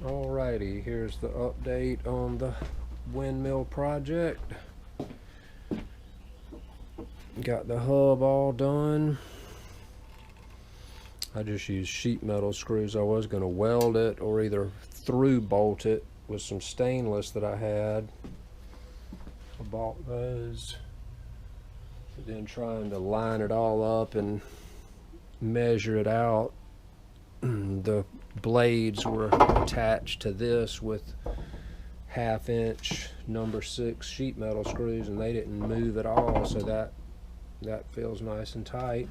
Alrighty, here's the update on the Windmill project. Got the hub all done. I just used sheet metal screws. I was going to weld it or either through bolt it with some stainless that I had. I bought those. But then trying to line it all up and measure it out. The blades were attached to this with 1/2 inch number 6 sheet metal screws, and they didn't move at all, so that feels nice and tight.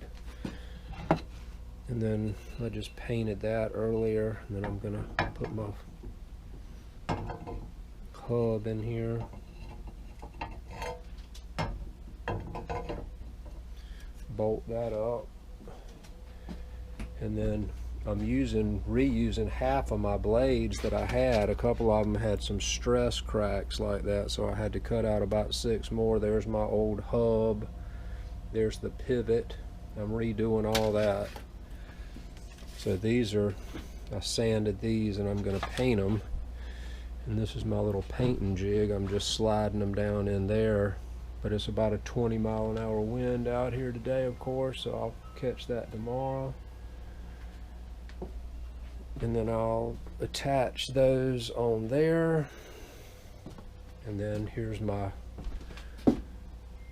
And then I just painted that earlier, and then I'm gonna put my hub in here. Bolt that up, and then I'm reusing half of my blades that I had. A couple of them had some stress cracks like that, so I had to cut out about 6 more. There's my old hub. There's the pivot. I'm redoing all that. So these are, I sanded these and I'm going to paint them. And this is my little painting jig. I'm just sliding them down in there. But it's about a 20-mile-an-hour wind out here today, of course, so I'll catch that tomorrow. And then I'll attach those on there. And then here's my,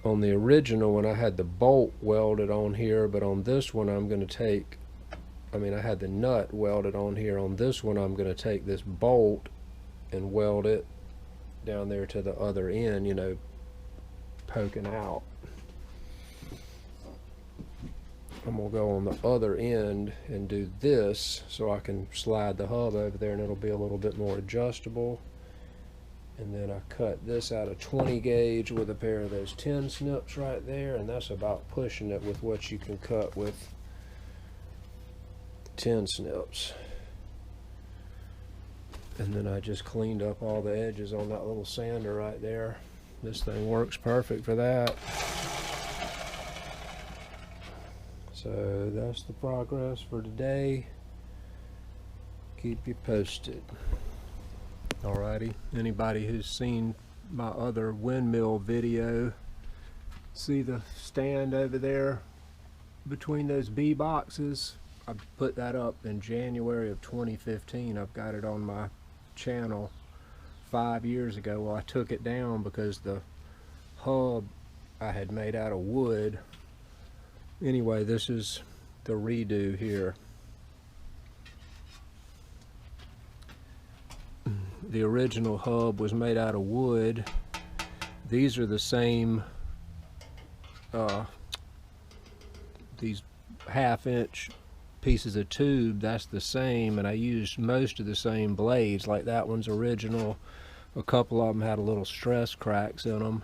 on the original one I had the bolt welded on here, but on this one I'm going to take, I had the nut welded on here. On this one I'm going to take this bolt and weld it down there to the other end, you know, poking out. I'm going to go on the other end and do this so I can slide the hub over there and it'll be a little bit more adjustable. And then I cut this out of 20 gauge with a pair of those 10 snips right there, and that's about pushing it with what you can cut with 10 snips. And then I just cleaned up all the edges on that little sander right there. This thing works perfect for that. So that's the progress for today. Keep you posted. Alrighty, anybody who's seen my other windmill video, see the stand over there between those bee boxes? I put that up in January of 2015. I've got it on my channel 5 years ago. Well, I took it down because the hub I had made out of wood. Anyway, this is the redo here. The original hub was made out of wood. These are the same, these 1/2 inch pieces of tube, that's the same, and I used most of the same blades. Like that one's original. A couple of them had a little stress cracks in them.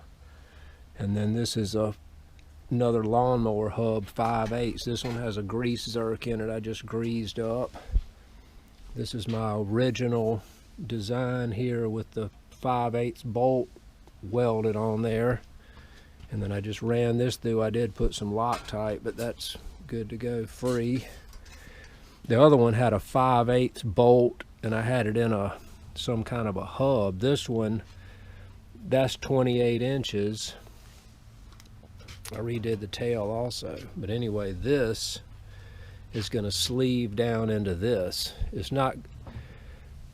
And then this is another lawnmower hub, 5/8. This one has a grease zerk in it I just greased up. This is my original design here with the 5/8 bolt welded on there. And then I just ran this through. I did put some Loctite, but that's good to go, free. The other one had a 5/8 bolt, and I had it in some kind of a hub. This one, that's 28 inches. I redid the tail also. But anyway, this is going to sleeve down into this. It's not,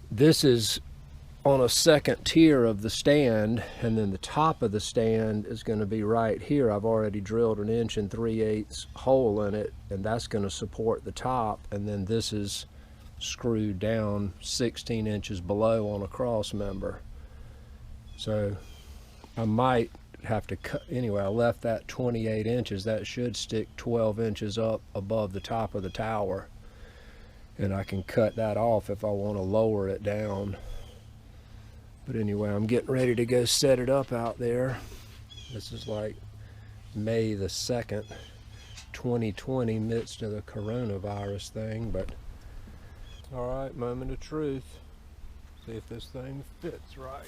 this is on a second tier of the stand, and then the top of the stand is going to be right here. I've already drilled an 1 3/8 hole in it, and that's going to support the top. And then this is screwed down 16 inches below on a cross member. So I might have to cut, anyway, I left that 28 inches. That should stick 12 inches up above the top of the tower, and I can cut that off if I want to lower it down. But anyway, I'm getting ready to go set it up out there. This is like May the 2nd, 2020, midst of the coronavirus thing. But all right, moment of truth. See if this thing fits right.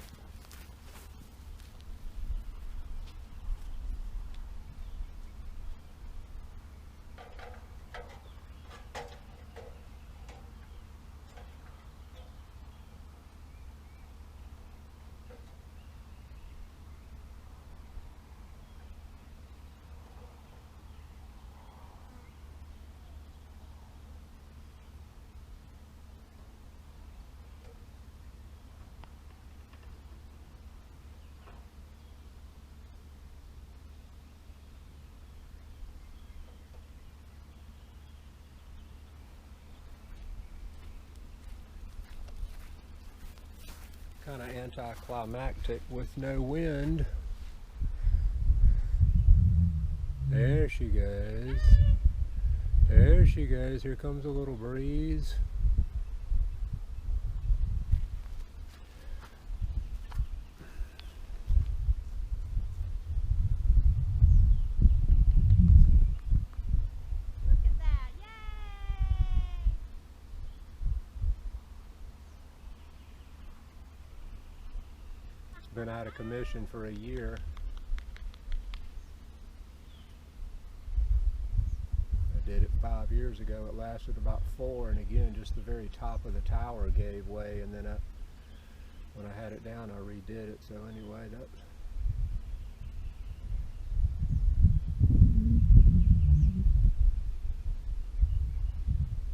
Kind of anticlimactic with no wind. There she goes. There she goes. Here comes a little breeze. Look at that. Yay! Been out of commission for a year. I did it 5 years ago. It lasted about 4, and again, just the very top of the tower gave way, and then when I had it down, I redid it. So anyway, that.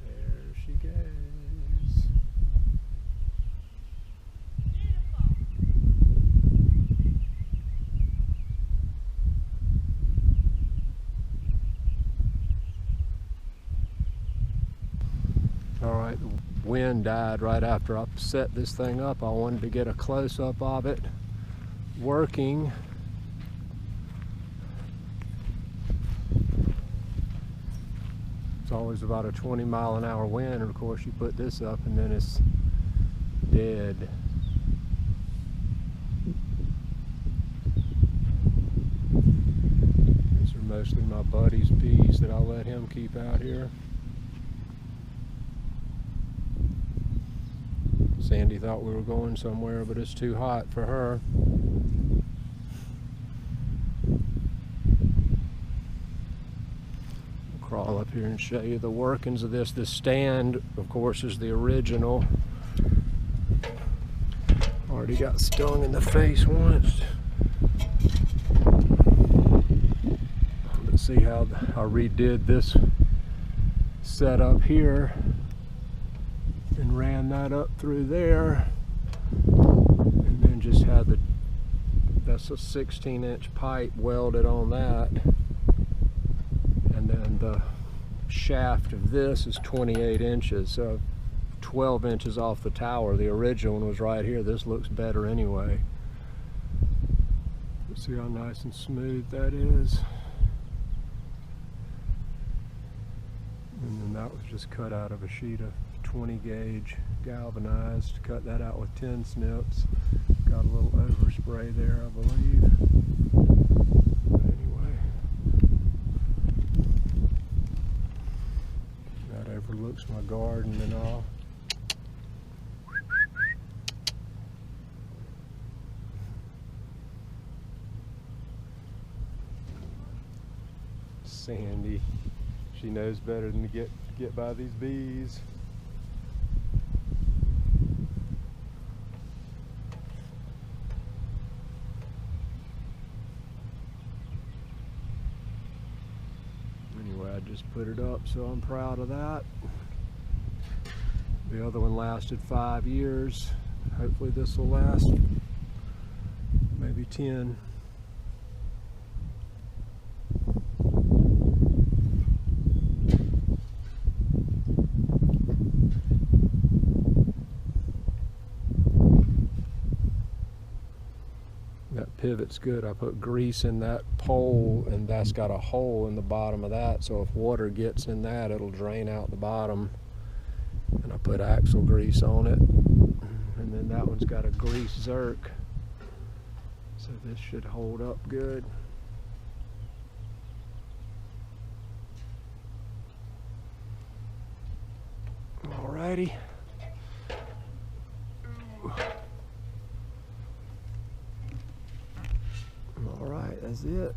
There she goes. Alright, the wind died right after I set this thing up. I wanted to get a close-up of it working. It's always about a 20-mile-an-hour wind, and of course you put this up and then it's dead. These are mostly my buddy's bees that I'll let him keep out here. Sandy thought we were going somewhere, but it's too hot for her. I'll crawl up here and show you the workings of this. This stand, of course, is the original. Already got stung in the face once. Let's see how I redid this setup here. And ran that up through there, and then just had that's a 16-inch pipe welded on that, and then the shaft of this is 28 inches, so 12 inches off the tower. The original one was right here. This looks better anyway. See how nice and smooth that is. And then that was just cut out of a sheet of 20 gauge galvanized. Cut that out with 10 snips. Got a little overspray there, I believe. But anyway, that overlooks my garden and all. Sandy, she knows better than to get by these bees. Anyway, I just put it up, so I'm proud of that. The other one lasted 5 years. Hopefully this will last maybe 10. That pivot's good. I put grease in that pole, and that's got a hole in the bottom of that, so if water gets in that, it'll drain out the bottom. And I put axle grease on it, and then that one's got a grease zerk, so this should hold up good. Alrighty. All right, that's it.